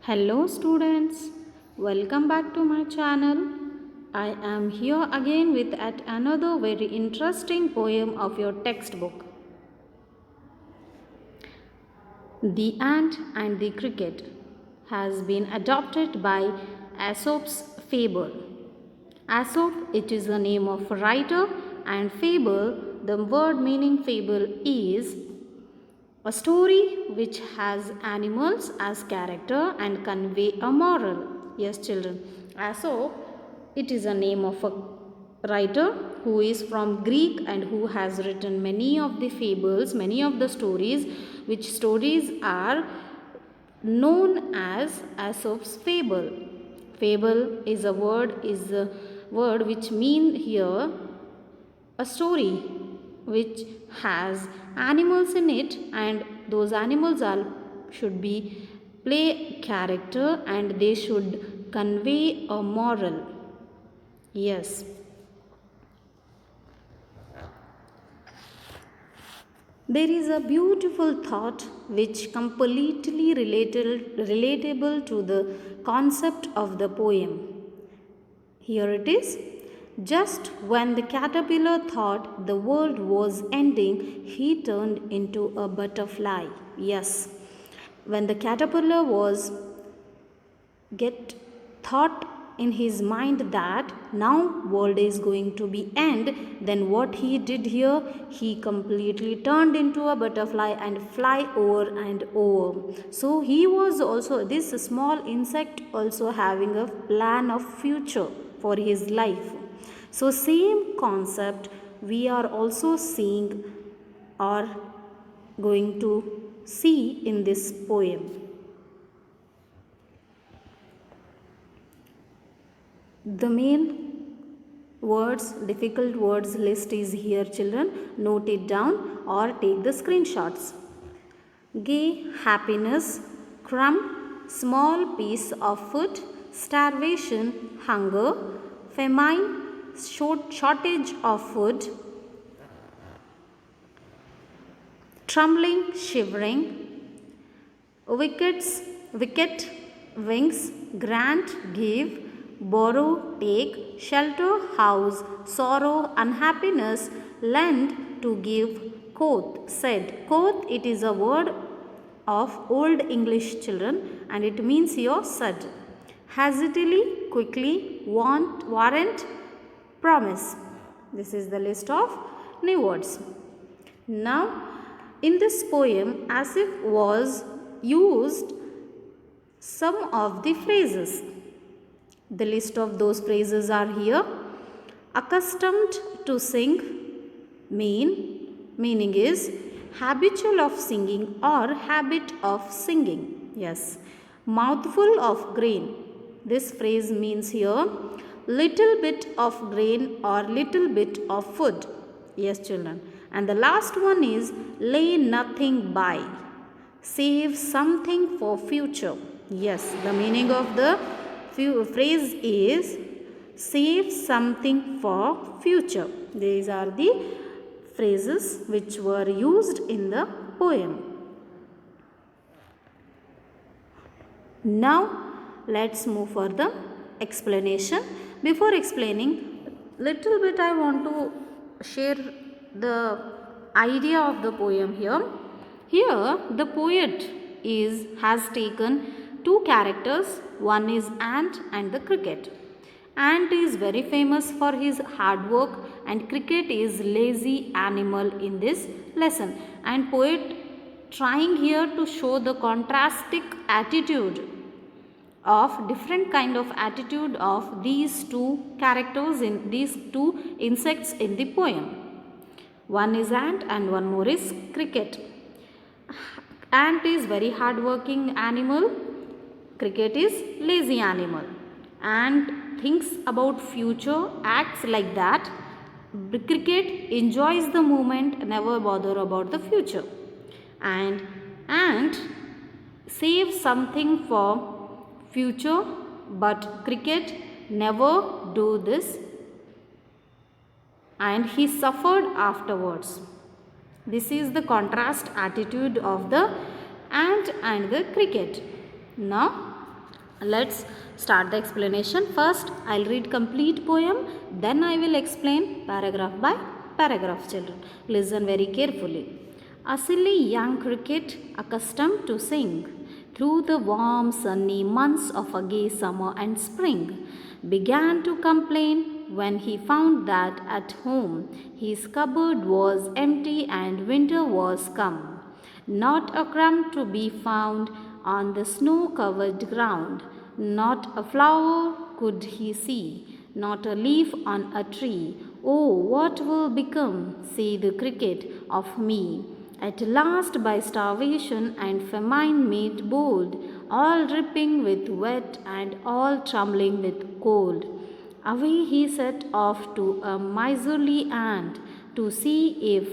Hello students, welcome back to my channel. I am here again with at another very interesting poem of your textbook. The Ant and the Cricket has been adopted by Aesop's fable. Aesop, it is the name of a writer, and fable, the word meaning fable is a story which has animals as character and convey a moral. Yes, children. Aesop, it is a name of a writer who is from Greek and who has written many of the fables, many of the stories, which stories are known as Aesop's fable. Fable is a word which mean here a story which has animals in it, and those animals are should be play character and they should convey a moral. Yes, there is a beautiful thought which completely relatable to the concept of the poem. Here it is. Just when the caterpillar thought the world was ending, he turned into a butterfly. Yes, when the caterpillar was get thought in his mind that now world is going to be end, then what he did here, he completely turned into a butterfly and fly over and over. So he was also this small insect also having a plan of future for his life. So same concept we are also seeing or going to see in this poem. The main words, difficult words list is here, children. Note it down or take the screenshots. Gay, happiness, crumb, small piece of food, starvation, hunger, famine, shortage of food, trembling, shivering, wicket, wings, grant, give, borrow, take, shelter, house, sorrow, unhappiness, lend, to give, quoth, said. Quoth, it is a word of Old English, children, and it means here said. Hastily, quickly, want, warrant, promise. This is the list of new words. Now, in this poem, Asif was used some of the phrases. The list of those phrases are here. Accustomed to sing, meaning is habitual of singing or habit of singing. Yes. Mouthful of grain. This phrase means here little bit of grain or little bit of food. Yes, children. And the last one is lay nothing by. Save something for future. Yes, the meaning of the phrase is save something for future. These are the phrases which were used in the poem. Now let's move for the explanation. Before explaining, little bit I want to share the idea of the poem here. Here the poet has taken two characters. One is ant and the cricket. Ant is very famous for his hard work and cricket is lazy animal in this lesson. And poet trying here to show the contrastic attitude of different kind of attitude of these two characters in these two insects in the poem. One is ant and one more is cricket. Ant is very hardworking animal. Cricket is lazy animal. Ant thinks about future, acts like that. The cricket enjoys the moment, never bother about the future. And ant saves something for future, but cricket never do this and he suffered afterwards. This is the contrast attitude of the ant and the cricket. Now Let's start the explanation. First, I'll read complete poem, then I will explain paragraph by paragraph, children. Listen very carefully. A silly young cricket, accustomed to sing through the warm sunny months of a gay summer and spring, began to complain when he found that at home his cupboard was empty and winter was come. Not a crumb to be found on the snow covered ground, not a flower could he see, not a leaf on a tree. Oh, what will become, say the cricket, of me? At last, by starvation and famine made bold, all dripping with wet and all trembling with cold. Away he set off to a miserly ant to see if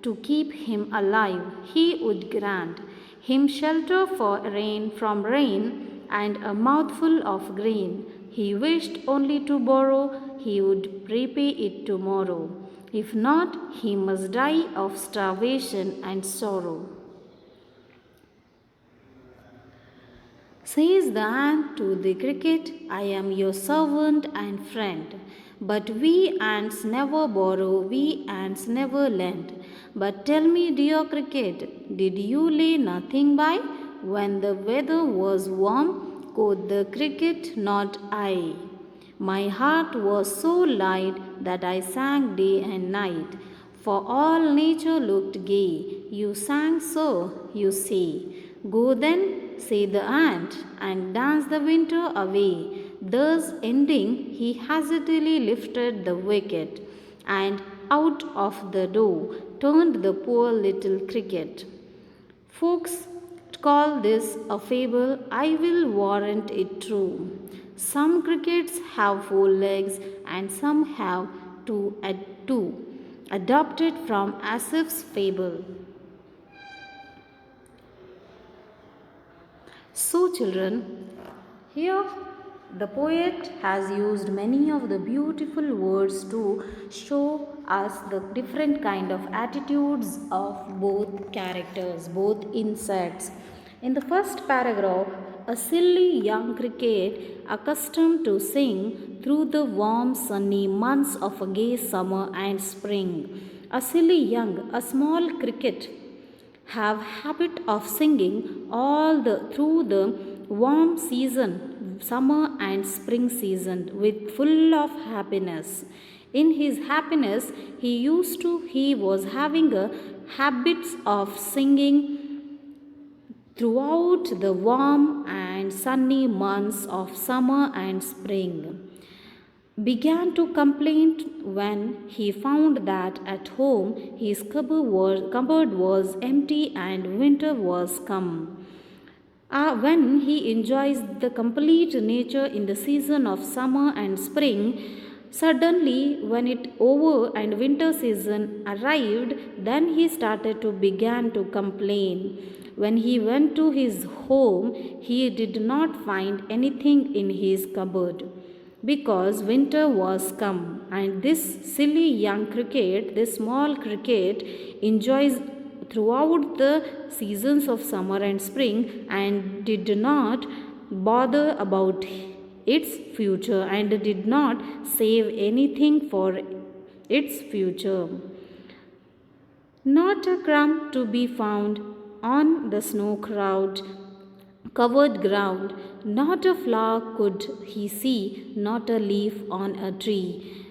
to keep him alive, he would grant him shelter for rain from rain and a mouthful of grain. He wished only to borrow, he would repay it tomorrow. If not, he must die of starvation and sorrow. Says the ant to the cricket, I am your servant and friend. But we ants never borrow, we ants never lend. But tell me, dear cricket, did you lay nothing by when the weather was warm? Quoth the cricket, not I. My heart was so light that I sang day and night. For all nature looked gay, you sang so, you say. Go then, say the ant, and dance the winter away. Thus ending, he hastily lifted the wicket, and out of the door turned the poor little cricket. Folks call this a fable, I will warrant it true. Some crickets have 4 legs, and some have two, adopted from Aesop's fable. So, children, here the poet has used many of the beautiful words to show us the different kind of attitudes of both characters, both insects. In the first paragraph, a silly young cricket accustomed to sing through the warm sunny months of a gay summer and spring. A silly young, a small cricket have habit of singing through the warm season, summer and spring season, with full of happiness. In his happiness, he was having a habits of singing throughout the warm and sunny months of summer and spring. Began to complain when he found that at home his cupboard was empty and winter was come. When he enjoys the complete nature in the season of summer and spring, suddenly when it over and winter season arrived, then he started to began to complain. When he went to his home, he did not find anything in his cupboard, because winter was come, and this silly young cricket, this small cricket, enjoys throughout the seasons of summer and spring and did not bother about its future and did not save anything for its future. Not a crumb to be found on the snow covered ground, not a flower could he see, not a leaf on a tree.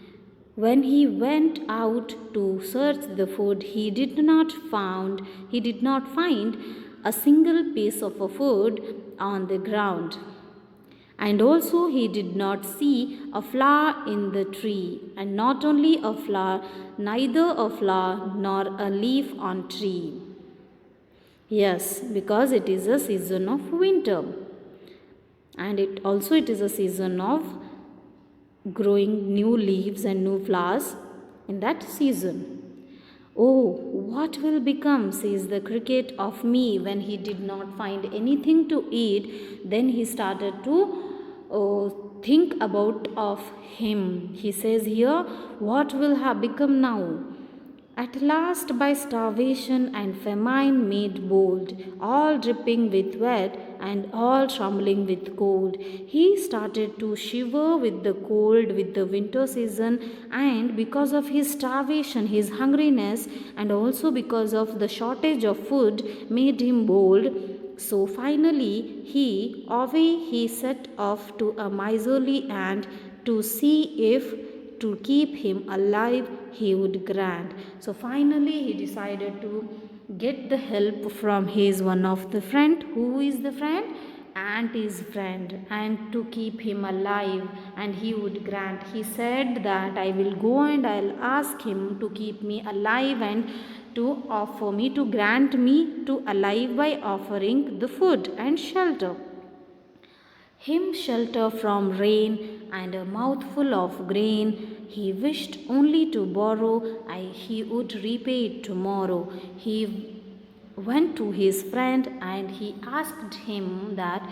When he went out to search the food, he did not find a single piece of a food on the ground. And also he did not see a flower in the tree, and not only a flower, neither a flower nor a leaf on tree. Yes, because it is a season of winter, and it is a season of growing new leaves and new flowers in that season. Oh, what will become, says the cricket, of me when he did not find anything to eat? Then he started to think about of him. He says here, what will have become now? At last, by starvation and famine made bold, all dripping with wet and all trembling with cold. He started to shiver with the cold with the winter season, and because of his starvation, his hungriness, and also because of the shortage of food made him bold. So finally he set off to a miserly ant to see if to keep him alive he would grant. So finally he decided to get the help from his one of the friend. Who is the friend? Ant is friend, and to keep him alive and he would grant. He said that I will go and I'll ask him to keep me alive and to offer me, to grant me to alive by offering the food and shelter. Him shelter from rain and a mouthful of grain. He wished only to borrow, he would repay it tomorrow. He went to his friend and he asked him that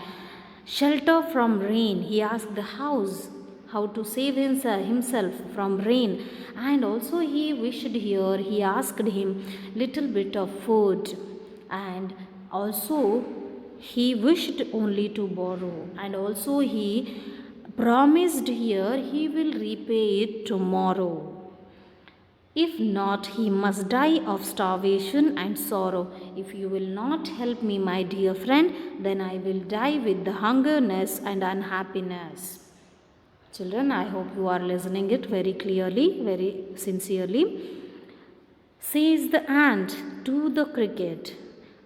shelter from rain. He asked the house how to save himself from rain, and also he wished here, he asked him little bit of food, and also he wished only to borrow, and also he promised here he will repay it tomorrow. If not, he must die of starvation and sorrow. If you will not help me, my dear friend, then I will die with the hungerness and unhappiness. Children, I hope you are listening it very clearly, very sincerely. Says the ant to the cricket,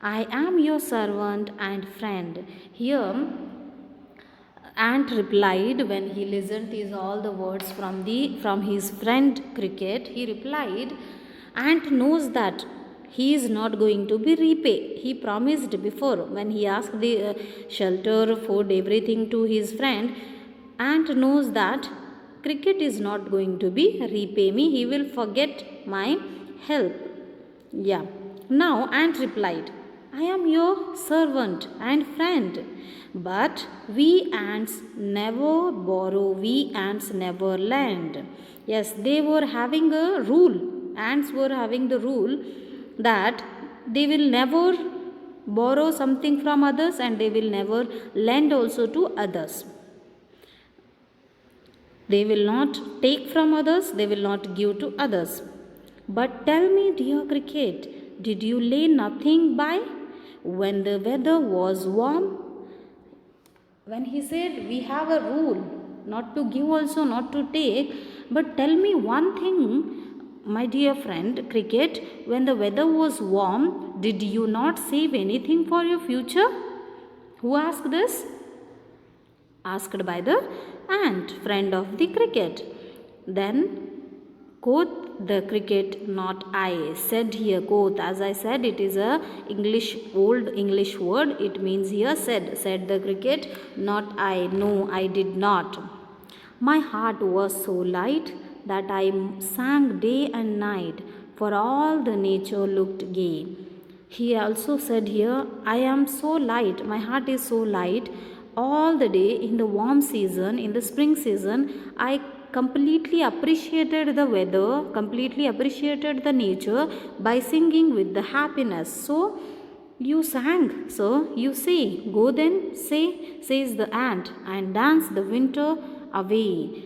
I am your servant and friend. Here, ant replied when he listened these all the words from his friend cricket. He replied, ant knows that he is not going to be repaid. He promised before when he asked the shelter, food, everything to his friend. Ant knows that cricket is not going to be repay me. He will forget my help. Yeah. Now ant replied, I am your servant and friend. But we ants never borrow, we ants never lend. Yes, they were having a rule. Ants were having the rule that they will never borrow something from others and they will never lend also to others. They will not take from others, they will not give to others. But tell me, dear cricket, did you lay nothing by when the weather was warm? When he said we have a rule not to give also, not to take, but tell me one thing, my dear friend cricket, when the weather was warm, did you not save anything for your future? Who asked this? Asked by the ant, friend of the cricket. Then quoth the cricket, not I. Said here, quoth, as I said, it is a old English word. It means here said. Said the cricket, not I. No, I did not. My heart was so light that I sang day and night, for all the nature looked gay. He also said here, I am so light, my heart is so light, all the day in the warm season, in the spring season, I completely appreciated the weather, completely appreciated the nature by singing with the happiness. So you sang, so you say, go then, say, says the ant, and dance the winter away.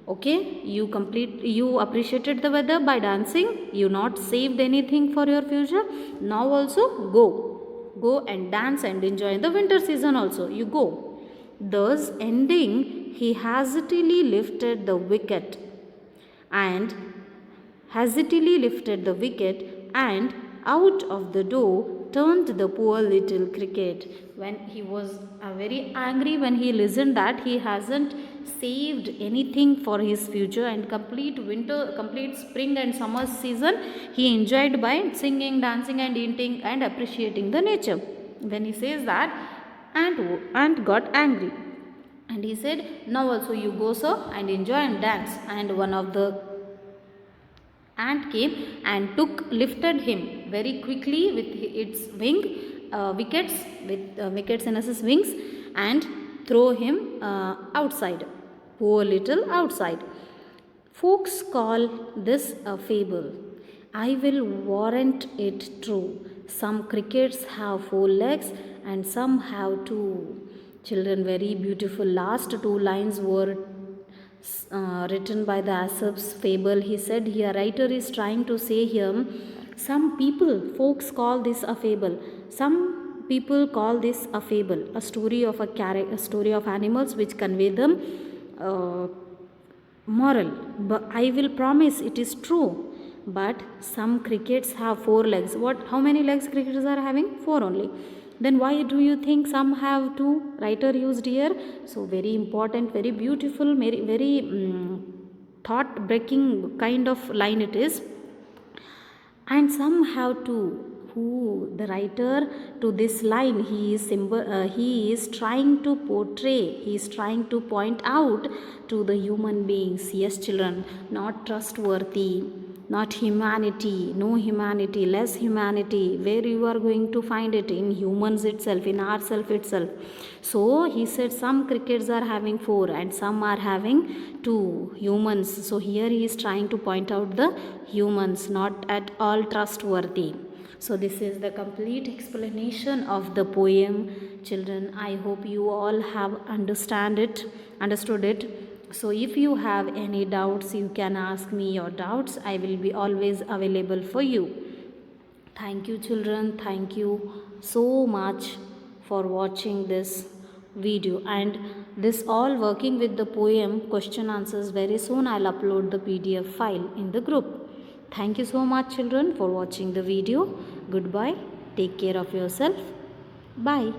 Okay, you appreciated the weather by dancing, you not saved anything for your future. Now also go and dance and enjoy the winter season also. You go. Thus ending, he hastily lifted the wicket and out of the door turned the poor little cricket. When he was very angry when he listened that he hasn't saved anything for his future, and complete spring and summer season he enjoyed by singing, dancing and eating and appreciating the nature. When he says that, ant got angry and he said, now also you go sir and enjoy and dance. And one of the ant came and lifted him very quickly with its wickets in its wings, and throw him outside, poor little outside. Folks call this a fable. I will warrant it true. Some crickets have 4 legs and some have two. Children, very beautiful. Last two lines were written by the Aesop's fable. He said here, writer is trying to say here, some people, folks call this a fable. Some people call this a fable, a story of a story of animals which convey them moral. But I will promise it is true. But some crickets have four legs. What? How many legs crickets are having? Four only. Then why do you think some have two? Writer used here. So very important, very beautiful, very thought breaking kind of line it is. And some have two. Who? The writer to this line, he is trying to portray, he is trying to point out to the human beings. Yes, children, not trustworthy, not humanity, no humanity, less humanity. Where you are going to find it? In humans itself, in ourself itself. So he said some crickets are having four and some are having two, humans. So here he is trying to point out the humans, not at all trustworthy. So this is the complete explanation of the poem. Children, I hope you all have understood it. So if you have any doubts, you can ask me your doubts. I will be always available for you. Thank you, children. Thank you so much for watching this video. And this all working with the poem question answers, very soon I'll upload the PDF file in the group. Thank you so much, children, for watching the video. Goodbye. Take care of yourself. Bye.